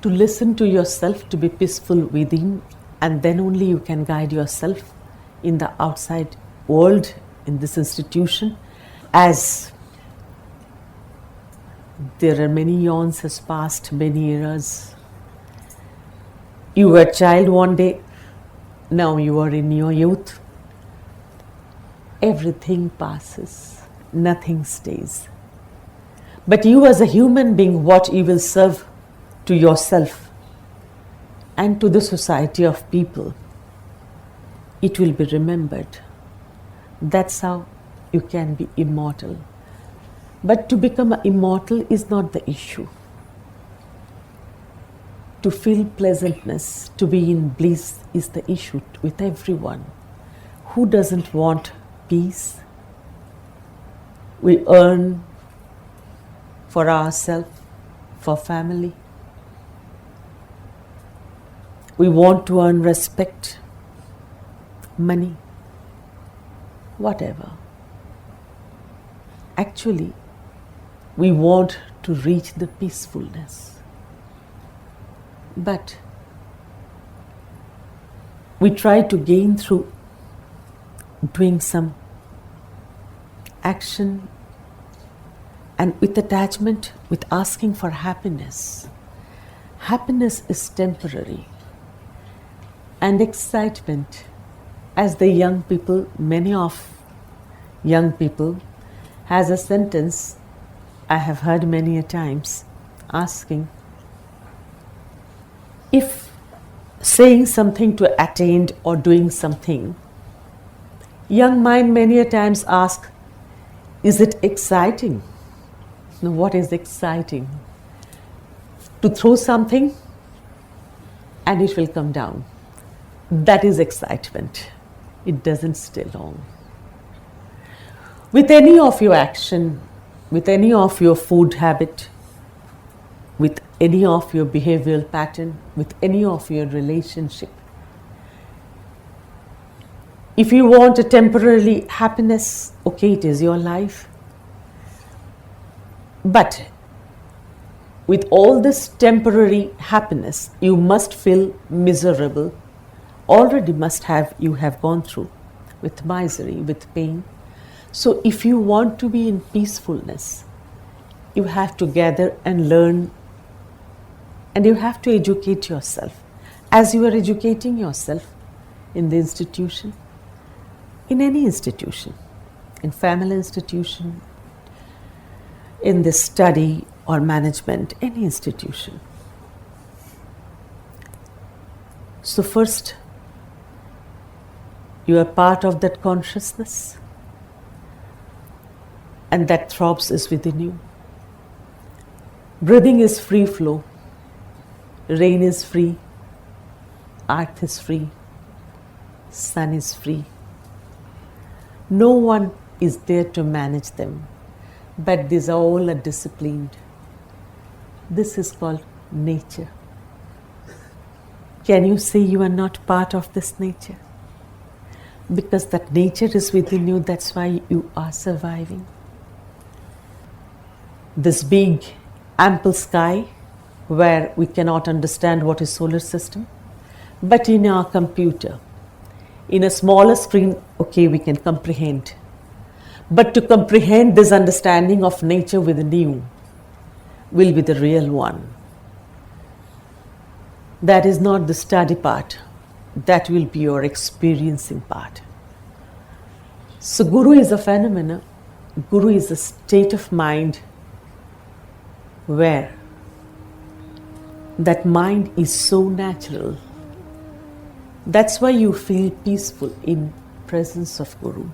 to listen to yourself, to be peaceful within, and then only you can guide yourself in the outside world, in this institution. As there are many eons has passed, many eras. You were a child one day, now you are in your youth. Everything passes, nothing stays. But you as a human being, what you will serve to yourself and to the society of people, it will be remembered. That's how you can be immortal. But to become immortal is not the issue. To feel pleasantness, to be in bliss is the issue with everyone. Who doesn't want peace? We earn for ourselves, for family. We want to earn respect, money, whatever. Actually, we want to reach the peacefulness. But we try to gain through doing some action and with attachment, with asking for happiness. Happiness is temporary. And excitement, as the young people, many of young people, has a sentence I have heard many a times asking, if saying something to attain or doing something, young mind many a times ask, is it exciting? Now, what is exciting? To throw something and it will come down. That is excitement. It doesn't stay long. With any of your action, with any of your food habit, with any of your behavioral pattern, with any of your relationship, if you want a temporary happiness, okay, it is your life. But with all this temporary happiness, you must feel miserable. Already you have gone through with misery, with pain. So if you want to be in peacefulness, you have to gather and learn, and you have to educate yourself. As you are educating yourself in the institution, in any institution, in family institution, in the study or management, any institution. So first, you are part of that consciousness, and that throbs is within you. Breathing is free flow. Rain is free. Earth is free. Sun is free. No one is there to manage them, but these all are disciplined. This is called nature. Can you say you are not part of this nature? Because that nature is within you, that's why you are surviving. This big, ample sky, where we cannot understand what is solar system, but in our computer, in a smaller screen, okay, we can comprehend. But to comprehend this understanding of nature within you will be the real one. That is not the study part. That will be your experiencing part. So Guru is a phenomena. Guru is a state of mind where that mind is so natural. That's why you feel peaceful in presence of Guru.